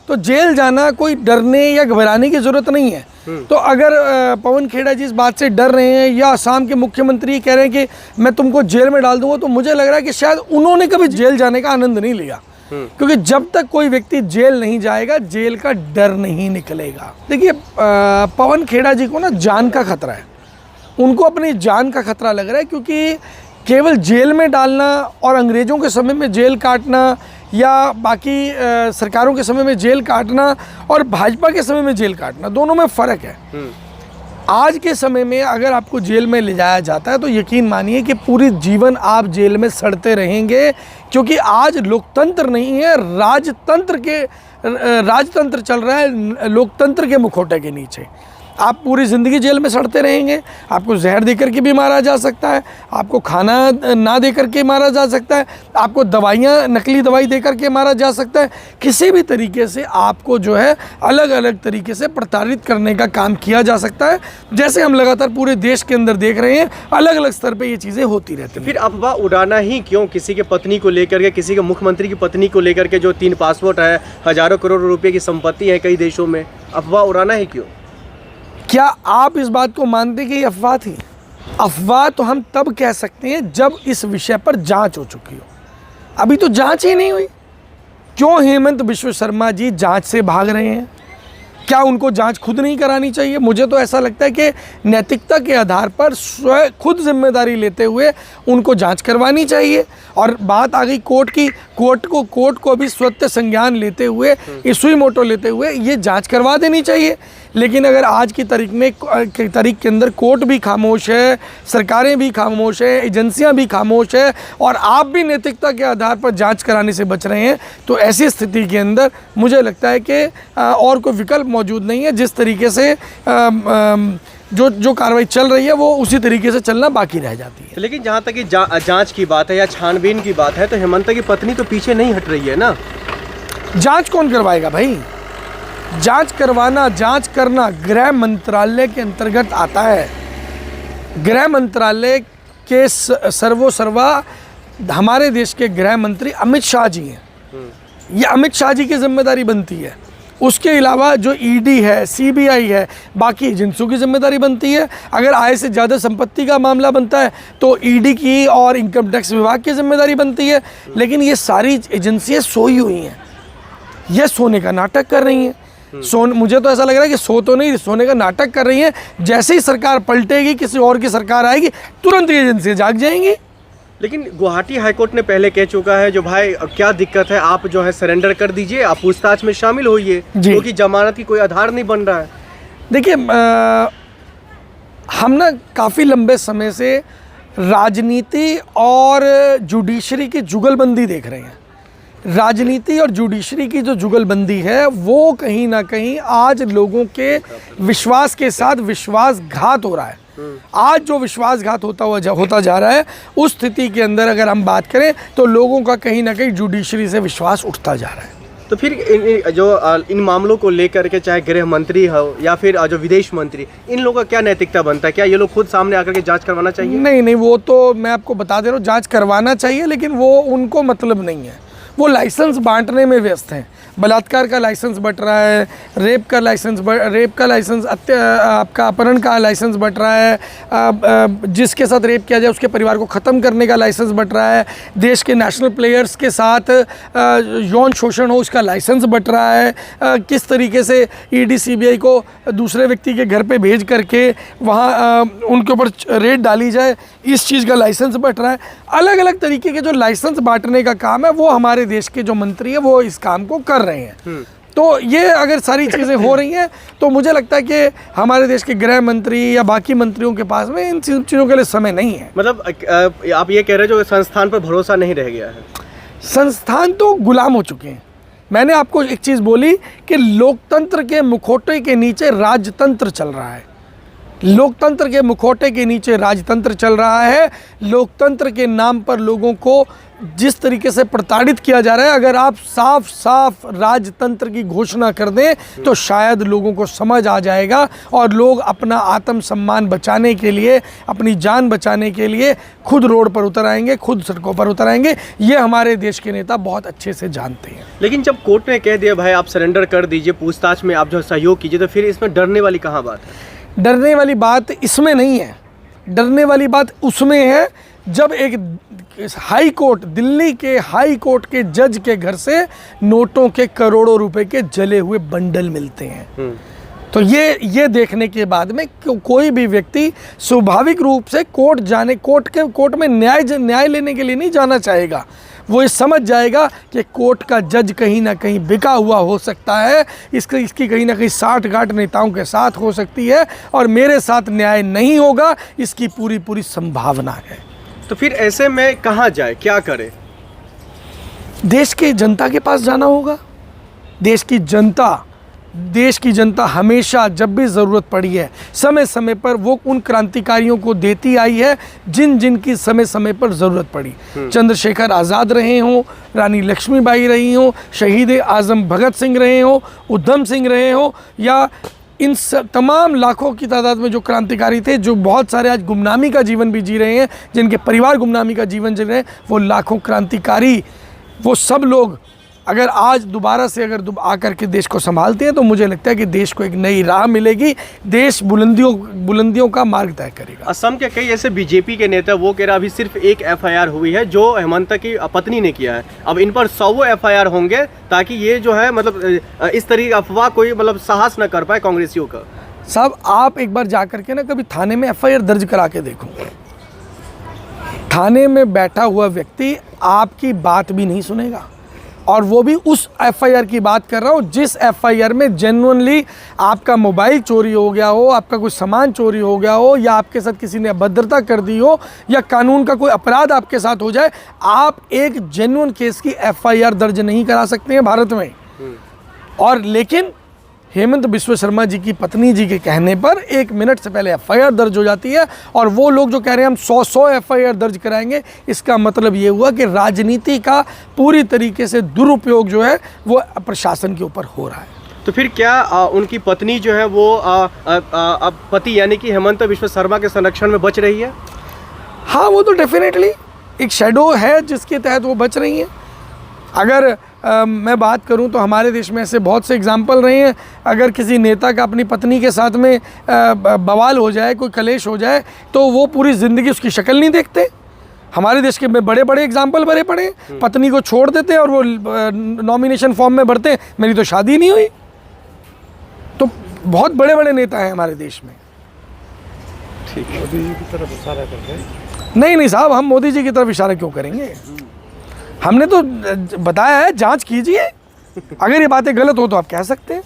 तो जेल जाना कोई डरने या घबराने की जरूरत नहीं है। तो अगर पवन खेड़ा जी इस बात से डर रहे हैं या असम के मुख्यमंत्री कह रहे हैं कि मैं तुमको जेल में डाल दूंगा, तो मुझे लग रहा है कि शायद उन्होंने कभी जेल जाने का आनंद नहीं लिया, क्योंकि जब तक कोई व्यक्ति जेल नहीं जाएगा जेल का डर नहीं निकलेगा। देखिए पवन खेड़ा जी को ना जान का खतरा है, उनको अपनी जान का खतरा लग रहा है, क्योंकि केवल जेल में डालना और अंग्रेज़ों के समय में जेल काटना या बाकी सरकारों के समय में जेल काटना और भाजपा के समय में जेल काटना, दोनों में फ़र्क है। आज के समय में अगर आपको जेल में ले जाया जाता है तो यकीन मानिए कि पूरी जीवन आप जेल में सड़ते रहेंगे, क्योंकि आज लोकतंत्र नहीं है, राजतंत्र चल रहा है लोकतंत्र के मुखौटे के नीचे। आप पूरी ज़िंदगी जेल में सड़ते रहेंगे, आपको जहर देकर के भी मारा जा सकता है, आपको खाना ना देकर के मारा जा सकता है, आपको दवाइयाँ नकली दवाई देकर के मारा जा सकता है, किसी भी तरीके से आपको जो है अलग अलग तरीके से प्रताड़ित करने का काम किया जा सकता है। जैसे हम लगातार पूरे देश के अंदर देख रहे हैं, अलग अलग स्तर पर ये चीज़ें होती रहती हैं। फिर अफवाह उड़ाना ही क्यों? किसी के पत्नी को लेकर के, किसी के मुख्यमंत्री की पत्नी को लेकर के जो 3 पासपोर्ट है, हज़ारों करोड़ रुपये की संपत्ति है कई देशों में, अफवाह उड़ाना ही क्यों? क्या आप इस बात को मानते कि ये अफवाह थी? अफवाह तो हम तब कह सकते हैं जब इस विषय पर जांच हो चुकी हो। अभी तो जांच ही नहीं हुई। क्यों हेमंत बिश्व शर्मा जी जांच से भाग रहे हैं? क्या उनको जांच खुद नहीं करानी चाहिए? मुझे तो ऐसा लगता है कि नैतिकता के आधार पर स्वयं खुद जिम्मेदारी लेते हुए उनको जांच करवानी चाहिए। और बात आ गई कोर्ट की, कोर्ट को भी स्वतः संज्ञान लेते हुए, इशुई मोटो लेते हुए ये जांच करवा देनी चाहिए। लेकिन अगर आज की तारीख के अंदर कोर्ट भी खामोश है, सरकारें भी खामोश है, एजेंसियां भी खामोश है और आप भी नैतिकता के आधार पर जांच कराने से बच रहे हैं, तो ऐसी स्थिति के अंदर मुझे लगता है कि और कोई विकल्प मौजूद नहीं है। जिस तरीके से जो कार्रवाई चल रही है वो उसी तरीके से चलना बाकी रह जाती है। लेकिन जहाँ तक कि जांच की बात है या छानबीन की बात है, तो हेमंत की पत्नी तो पीछे नहीं हट रही है ना। जांच कौन करवाएगा भाई? जांच करना गृह मंत्रालय के अंतर्गत आता है। गृह मंत्रालय के सर्वा हमारे देश के गृह मंत्री अमित शाह जी हैं। ये अमित शाह जी की जिम्मेदारी बनती है। उसके अलावा जो ईडी है, सीबीआई है, बाकी एजेंसियों की जिम्मेदारी बनती है। अगर आय से ज़्यादा संपत्ति का मामला बनता है तो ईडी की और इनकम टैक्स विभाग की जिम्मेदारी बनती है। लेकिन ये सारी एजेंसियाँ सोई हुई हैं, ये सोने का नाटक कर रही हैं। मुझे तो ऐसा लग रहा है कि सो तो नहीं, सोने का नाटक कर रही हैं। जैसे ही सरकार पलटेगी, किसी और की सरकार आएगी, तुरंत ये एजेंसियाँ जाग जाएंगी। लेकिन गुवाहाटी हाईकोर्ट ने पहले कह चुका है जो भाई क्या दिक्कत है, आप जो है सरेंडर कर दीजिए, आप पूछताछ में शामिल होइए, क्योंकि जमानत की कोई आधार नहीं बन रहा है। देखिए हम ना काफ़ी लंबे समय से राजनीति और जुडिशरी की जुगलबंदी देख रहे हैं। राजनीति और जुडिशरी की जो जुगलबंदी है वो कहीं ना कहीं आज लोगों के विश्वास के साथ विश्वासघात हो रहा है। आज जो विश्वासघात होता जा रहा है, उस स्थिति के अंदर अगर हम बात करें तो लोगों का कहीं ना कहीं जुडिशरी से विश्वास उठता जा रहा है। तो फिर इन मामलों को लेकर के चाहे गृह मंत्री हो या फिर जो विदेश मंत्री, इन लोगों का क्या नैतिकता बनता है? क्या ये लोग खुद सामने आकर के जांच करवाना चाहिए? नहीं, वो तो मैं आपको बता दे रहा हूँ, जांच करवाना चाहिए, लेकिन वो उनको मतलब नहीं है। वो लाइसेंस बांटने में व्यस्त हैं। बलात्कार का लाइसेंस बट रहा है, रेप का लाइसेंस आपका अपहरण का लाइसेंस बट रहा है, जिसके साथ रेप किया जाए उसके परिवार को ख़त्म करने का लाइसेंस बट रहा है, देश के नेशनल प्लेयर्स के साथ यौन शोषण हो उसका लाइसेंस बट रहा है, किस तरीके से ईडी सीबीआई को दूसरे व्यक्ति के घर पे भेज करके वहाँ उनके ऊपर रेड डाली जाए, इस चीज़ का लाइसेंस बट रहा है। अलग अलग तरीके के जो लाइसेंस बांटने का काम है वो हमारे देश के जो मंत्री है वो इस काम को कर रहे हैं। तो ये अगर सारी चीज़ें हो रही हैं तो मुझे लगता है कि हमारे देश के गृह मंत्री या बाकी मंत्रियों के पास में इन चीज़ों के लिए समय नहीं है। मतलब आप ये कह रहे हो जो संस्थान पर भरोसा नहीं रह गया है? संस्थान तो गुलाम हो चुके हैं। मैंने आपको एक चीज़ बोली कि लोकतंत्र के मुखौटे के नीचे राजतंत्र चल रहा है। लोकतंत्र के मुखौटे के नीचे राजतंत्र चल रहा है। लोकतंत्र के नाम पर लोगों को जिस तरीके से प्रताड़ित किया जा रहा है, अगर आप साफ साफ राजतंत्र की घोषणा कर दें तो शायद लोगों को समझ आ जाएगा और लोग अपना आत्मसम्मान बचाने के लिए, अपनी जान बचाने के लिए खुद रोड पर उतर आएंगे, खुद सड़कों पर उतर आएंगे। ये हमारे देश के नेता बहुत अच्छे से जानते हैं। लेकिन जब कोर्ट ने कह दिया भाई आप सरेंडर कर दीजिए, पूछताछ में आप जो सहयोग कीजिए, तो फिर इसमें डरने वाली कहाँ बात है? डरने वाली बात इसमें नहीं है, डरने वाली बात उसमें है जब एक हाई कोर्ट, दिल्ली के हाई कोर्ट के जज के घर से नोटों के करोड़ों रुपए के जले हुए बंडल मिलते हैं। तो ये देखने के बाद में कोई भी व्यक्ति स्वाभाविक रूप से कोर्ट में न्याय लेने के लिए नहीं जाना चाहेगा। वो ये समझ जाएगा कि कोर्ट का जज कहीं ना कहीं बिका हुआ हो सकता है, इसकी कहीं ना कहीं साठगांठ नेताओं के साथ हो सकती है और मेरे साथ न्याय नहीं होगा, इसकी पूरी संभावना है। तो फिर ऐसे में कहाँ जाए, क्या करे? देश के जनता के पास जाना होगा। देश की जनता हमेशा जब भी ज़रूरत पड़ी है समय समय पर वो उन क्रांतिकारियों को देती आई है जिन की समय समय पर ज़रूरत पड़ी। चंद्रशेखर आज़ाद रहे हों, रानी लक्ष्मीबाई रही हों, शहीद आज़म भगत सिंह रहे हों, उधम सिंह रहे हों, या इन तमाम लाखों की तादाद में जो क्रांतिकारी थे, जो बहुत सारे आज गुमनामी का जीवन भी जी रहे हैं, जिनके परिवार गुमनामी का जीवन जी रहे हैं, वो लाखों क्रांतिकारी, वो सब लोग अगर आज दोबारा से आकर के देश को संभालते हैं तो मुझे लगता है कि देश को एक नई राह मिलेगी, देश बुलंदियों का मार्ग तय करेगा। असम के कई ऐसे बीजेपी के नेता वो कह रहा अभी सिर्फ एक एफआईआर हुई है जो हेमंत की पत्नी ने किया है, अब इन पर 100 एफआईआर होंगे ताकि ये जो है मतलब इस तरीके अफवाह कोई मतलब साहस न कर पाए कांग्रेसियों का। साहब आप एक बार जा करके ना कभी थाने में एफआईआर दर्ज करा के देखो, थाने में बैठा हुआ व्यक्ति आपकी बात भी नहीं सुनेगा, और वो भी उस एफआईआर की बात कर रहा हूँ जिस एफआईआर में जेन्युइनली आपका मोबाइल चोरी हो गया हो, आपका कुछ सामान चोरी हो गया हो, या आपके साथ किसी ने अभद्रता कर दी हो, या कानून का कोई अपराध आपके साथ हो जाए, आप एक जेन्युइन केस की एफआईआर दर्ज नहीं करा सकते हैं भारत में। और लेकिन हेमंत बिस्वा शर्मा जी की पत्नी जी के कहने पर 1 मिनट से पहले एफआईआर दर्ज हो जाती है, और वो लोग जो कह रहे हैं हम 100 एफआईआर दर्ज कराएंगे, इसका मतलब ये हुआ कि राजनीति का पूरी तरीके से दुरुपयोग जो है वो प्रशासन के ऊपर हो रहा है। तो फिर क्या उनकी पत्नी जो है वो अब पति यानी कि हेमंत बिस्वा शर्मा के संरक्षण में बच रही है? हाँ, वो तो डेफिनेटली एक शेडो है जिसके तहत वो बच रही हैं। अगर मैं बात करूं तो हमारे देश में ऐसे बहुत से एग्जाम्पल रहे हैं। अगर किसी नेता का अपनी पत्नी के साथ में बवाल हो जाए, कोई कलेश हो जाए, तो वो पूरी ज़िंदगी उसकी शक्ल नहीं देखते। हमारे देश के में बड़े बड़े एग्जाम्पल भरे पड़े हैं। पत्नी को छोड़ देते हैं और वो नॉमिनेशन फॉर्म में भरते हैं मेरी तो शादी नहीं हुई। तो बहुत बड़े बड़े नेता हैं हमारे देश में। ठीक है, मोदी जी की तरफ इशारा करते हैं। नहीं साहब, हम मोदी जी की तरफ इशारा क्यों करेंगे? हमने तो बताया है, जांच कीजिए, अगर ये बातें गलत हो तो आप कह सकते हैं।